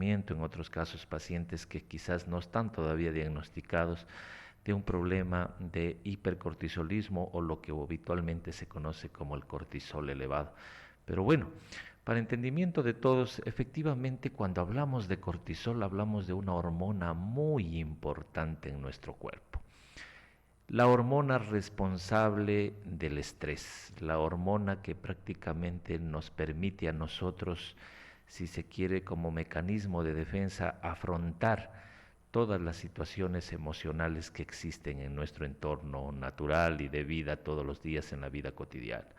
tratamiento, en otros casos pacientes que quizás no están todavía diagnosticados de un problema de hipercortisolismo o lo que habitualmente se conoce como el cortisol elevado. Pero bueno, para entendimiento de todos, efectivamente cuando hablamos de cortisol hablamos de una hormona muy importante en nuestro cuerpo. La hormona responsable del estrés, la hormona que prácticamente nos permite a nosotros, si se quiere, como mecanismo de defensa, afrontar todas las situaciones emocionales que existen en nuestro entorno natural y de vida todos los días en la vida cotidiana.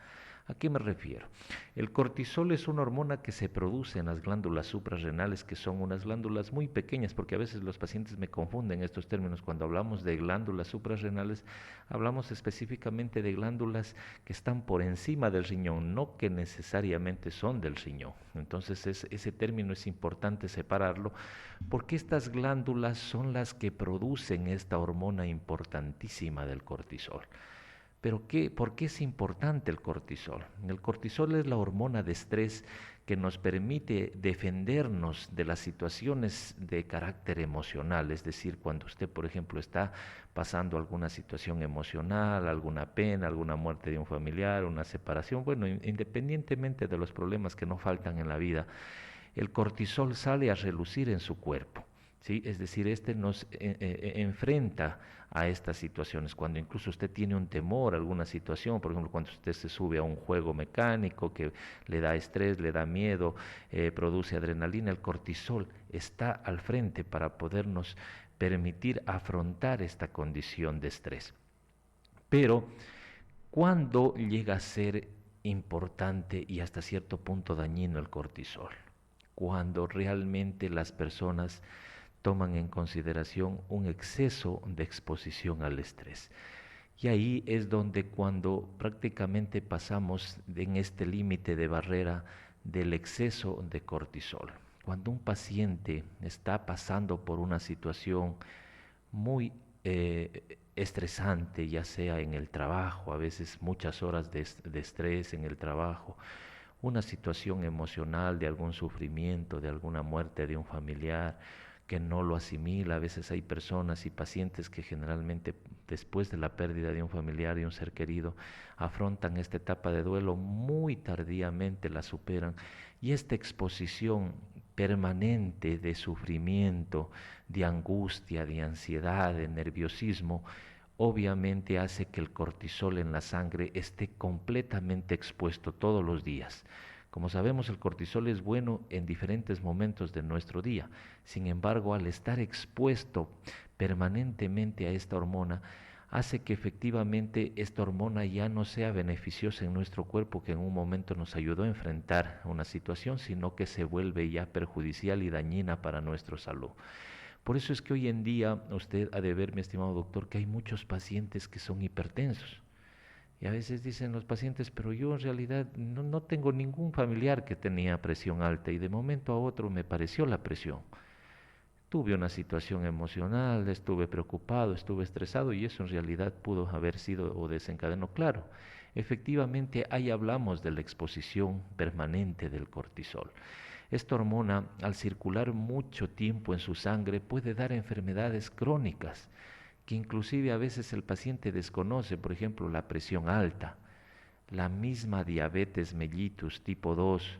¿A qué me refiero? El cortisol es una hormona que se produce en las glándulas suprarrenales, que son unas glándulas muy pequeñas, porque a veces los pacientes me confunden estos términos. Cuando hablamos de glándulas suprarrenales, hablamos específicamente de glándulas que están por encima del riñón, no que necesariamente son del riñón. Entonces ese término es importante separarlo, porque estas glándulas son las que producen esta hormona importantísima del cortisol. Pero ¿por qué es importante el cortisol? El cortisol es la hormona de estrés que nos permite defendernos de las situaciones de carácter emocional, es decir, cuando usted, por ejemplo, está pasando alguna situación emocional, alguna pena, alguna muerte de un familiar, una separación, bueno, independientemente de los problemas que no faltan en la vida, el cortisol sale a relucir en su cuerpo. ¿Sí? Es decir, este nos enfrenta a estas situaciones. Cuando incluso usted tiene un temor, alguna situación, por ejemplo, cuando usted se sube a un juego mecánico que le da estrés, le da miedo, produce adrenalina, el cortisol está al frente para podernos permitir afrontar esta condición de estrés. Pero, ¿cuándo llega a ser importante y hasta cierto punto dañino el cortisol? Cuando realmente las personas toman en consideración un exceso de exposición al estrés. Y ahí es donde cuando prácticamente pasamos en este límite de barrera del exceso de cortisol. Cuando un paciente está pasando por una situación muy estresante, ya sea en el trabajo, a veces muchas horas de estrés en el trabajo, una situación emocional de algún sufrimiento, de alguna muerte de un familiar que no lo asimila. A veces hay personas y pacientes que generalmente después de la pérdida de un familiar y un ser querido afrontan esta etapa de duelo muy tardíamente, la superan, y esta exposición permanente de sufrimiento, de angustia, de ansiedad, de nerviosismo, obviamente hace que el cortisol en la sangre esté completamente expuesto todos los días. Como sabemos, el cortisol es bueno en diferentes momentos de nuestro día. Sin embargo, al estar expuesto permanentemente a esta hormona, hace que efectivamente esta hormona ya no sea beneficiosa en nuestro cuerpo, que en un momento nos ayudó a enfrentar una situación, sino que se vuelve ya perjudicial y dañina para nuestra salud. Por eso es que hoy en día usted ha de ver, mi estimado doctor, que hay muchos pacientes que son hipertensos. Y a veces dicen los pacientes, pero yo en realidad no tengo ningún familiar que tenía presión alta y de momento a otro me pareció la presión. Tuve una situación emocional, estuve preocupado, estuve estresado y eso en realidad pudo haber sido o desencadenó. Claro, efectivamente ahí hablamos de la exposición permanente del cortisol. Esta hormona, al circular mucho tiempo en su sangre, puede dar enfermedades crónicas que inclusive a veces el paciente desconoce, por ejemplo, la presión alta, la misma diabetes mellitus tipo 2,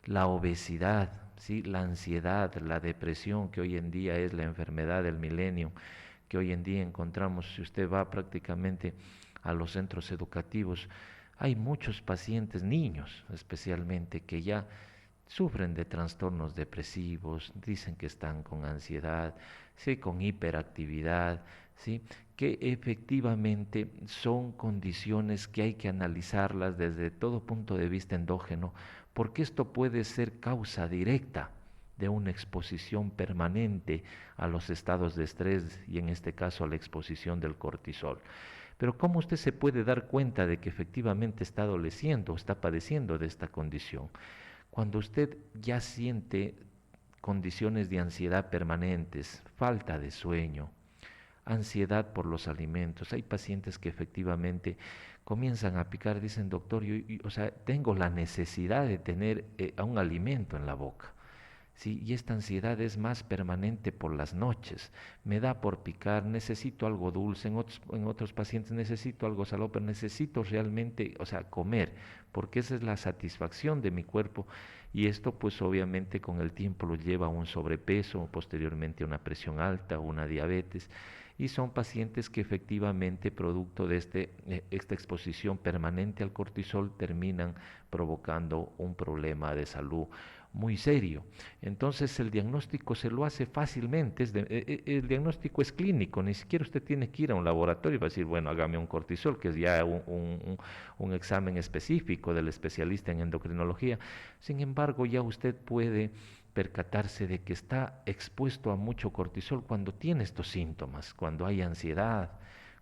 la obesidad, ¿sí? La ansiedad, la depresión, que hoy en día es la enfermedad del milenio, que hoy en día encontramos, si usted va prácticamente a los centros educativos, hay muchos pacientes, niños especialmente, que ya sufren de trastornos depresivos, dicen que están con ansiedad, sí, con hiperactividad, sí, que efectivamente son condiciones que hay que analizarlas desde todo punto de vista endógeno, porque esto puede ser causa directa de una exposición permanente a los estados de estrés y en este caso a la exposición del cortisol. Pero ¿cómo usted se puede dar cuenta de que efectivamente está adoleciendo o está padeciendo de esta condición? Cuando usted ya siente condiciones de ansiedad permanentes, falta de sueño, ansiedad por los alimentos. Hay pacientes que efectivamente comienzan a picar, dicen, doctor, o sea, tengo la necesidad de tener un alimento en la boca. ¿sí? Y esta ansiedad es más permanente por las noches. Me da por picar, necesito algo dulce, en otros pacientes necesito algo salado, pero necesito realmente, o sea, comer, porque esa es la satisfacción de mi cuerpo y esto pues obviamente con el tiempo lo lleva a un sobrepeso, posteriormente a una presión alta, una diabetes y son pacientes que efectivamente producto de esta exposición permanente al cortisol terminan provocando un problema de salud muy serio. Entonces el diagnóstico se lo hace fácilmente, el diagnóstico es clínico, ni siquiera usted tiene que ir a un laboratorio y va a decir, bueno, hágame un cortisol, que es ya un examen específico del especialista en endocrinología. Sin embargo, ya usted puede percatarse de que está expuesto a mucho cortisol cuando tiene estos síntomas, cuando hay ansiedad,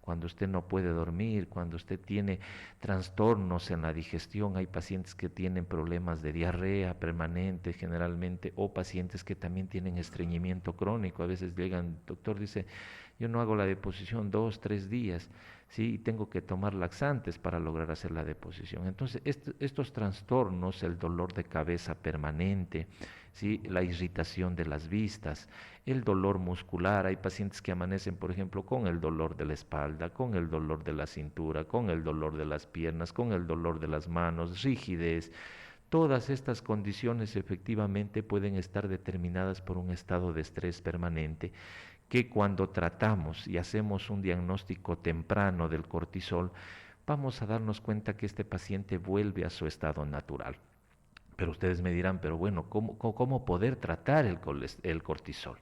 cuando usted no puede dormir, cuando usted tiene trastornos en la digestión, hay pacientes que tienen problemas de diarrea permanente generalmente o pacientes que también tienen estreñimiento crónico, a veces llegan, el doctor dice, yo no hago la deposición 2, 3 días, ¿sí? Y tengo que tomar laxantes para lograr hacer la deposición. Entonces, estos trastornos, el dolor de cabeza permanente, ¿sí? La irritación de las vistas, el dolor muscular, hay pacientes que amanecen, por ejemplo, con el dolor de la espalda, con el dolor de la cintura, con el dolor de las piernas, con el dolor de las manos, rigidez. Todas estas condiciones efectivamente pueden estar determinadas por un estado de estrés permanente que cuando tratamos y hacemos un diagnóstico temprano del cortisol, vamos a darnos cuenta que este paciente vuelve a su estado natural. Pero ustedes me dirán, pero bueno, ¿cómo poder tratar el cortisol?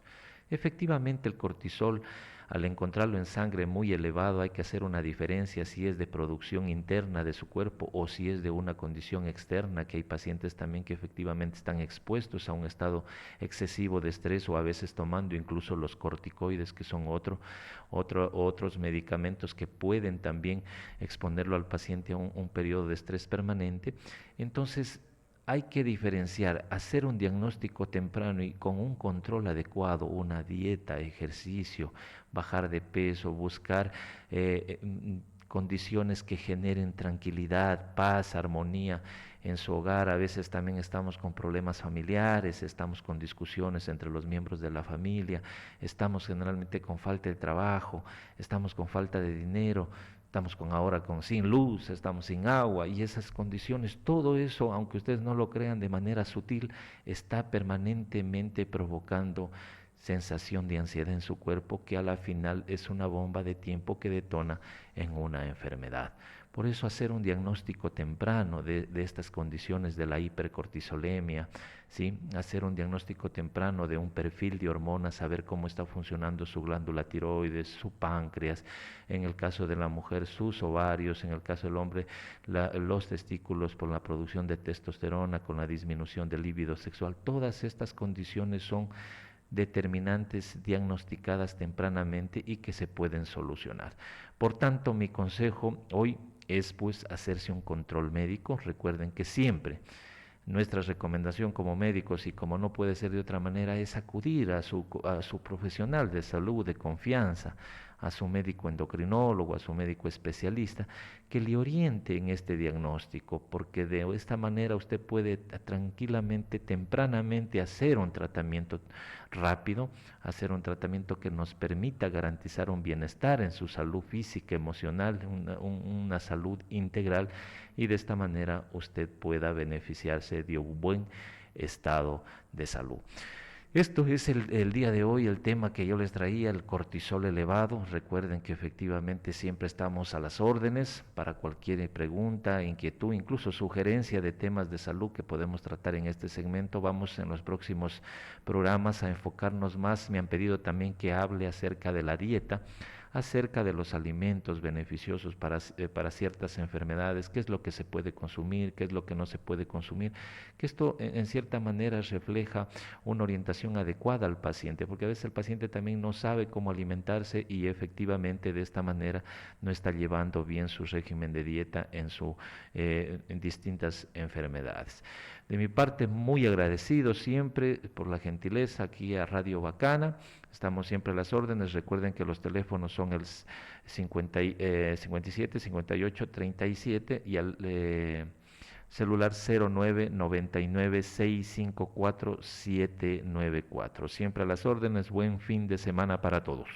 Efectivamente, el cortisol, al encontrarlo en sangre muy elevado, hay que hacer una diferencia si es de producción interna de su cuerpo o si es de una condición externa, que hay pacientes también que efectivamente están expuestos a un estado excesivo de estrés o a veces tomando incluso los corticoides, que son otros medicamentos que pueden también exponerlo al paciente a un periodo de estrés permanente. Entonces, hay que diferenciar, hacer un diagnóstico temprano y con un control adecuado, una dieta, ejercicio, bajar de peso, buscar condiciones que generen tranquilidad, paz, armonía en su hogar. A veces también estamos con problemas familiares, estamos con discusiones entre los miembros de la familia, estamos generalmente con falta de trabajo, estamos con falta de dinero, estamos sin luz, estamos sin agua y esas condiciones, todo eso, aunque ustedes no lo crean de manera sutil, está permanentemente provocando sensación de ansiedad en su cuerpo que a la final es una bomba de tiempo que detona en una enfermedad. Por eso hacer un diagnóstico temprano de estas condiciones de la hipercortisolemia, ¿sí? Hacer un diagnóstico temprano de un perfil de hormonas, saber cómo está funcionando su glándula tiroides, su páncreas, en el caso de la mujer sus ovarios, en el caso del hombre los testículos por la producción de testosterona con la disminución del líbido sexual. Todas estas condiciones son determinantes diagnosticadas tempranamente y que se pueden solucionar. Por tanto, mi consejo hoy es pues hacerse un control médico. Recuerden que siempre nuestra recomendación como médicos y como no puede ser de otra manera es acudir a su profesional de salud de confianza, a su médico endocrinólogo, a su médico especialista, que le oriente en este diagnóstico, porque de esta manera usted puede tranquilamente, tempranamente hacer un tratamiento rápido, hacer un tratamiento que nos permita garantizar un bienestar en su salud física, emocional, una salud integral y de esta manera usted pueda beneficiarse de un buen estado de salud. Esto es el día de hoy, el tema que yo les traía, el cortisol elevado. Recuerden que efectivamente siempre estamos a las órdenes para cualquier pregunta, inquietud, incluso sugerencia de temas de salud que podemos tratar en este segmento. Vamos en los próximos programas a enfocarnos más. Me han pedido también que hable acerca de la dieta, acerca de los alimentos beneficiosos para ciertas enfermedades, qué es lo que se puede consumir, qué es lo que no se puede consumir, que esto en cierta manera refleja una orientación adecuada al paciente, porque a veces el paciente también no sabe cómo alimentarse y efectivamente de esta manera no está llevando bien su régimen de dieta en distintas enfermedades. De mi parte, muy agradecido siempre por la gentileza aquí a Radio Bacana. Estamos siempre a las órdenes. Recuerden que los teléfonos son el 57 58 37 y el celular 0999-654-794. Siempre a las órdenes, buen fin de semana para todos.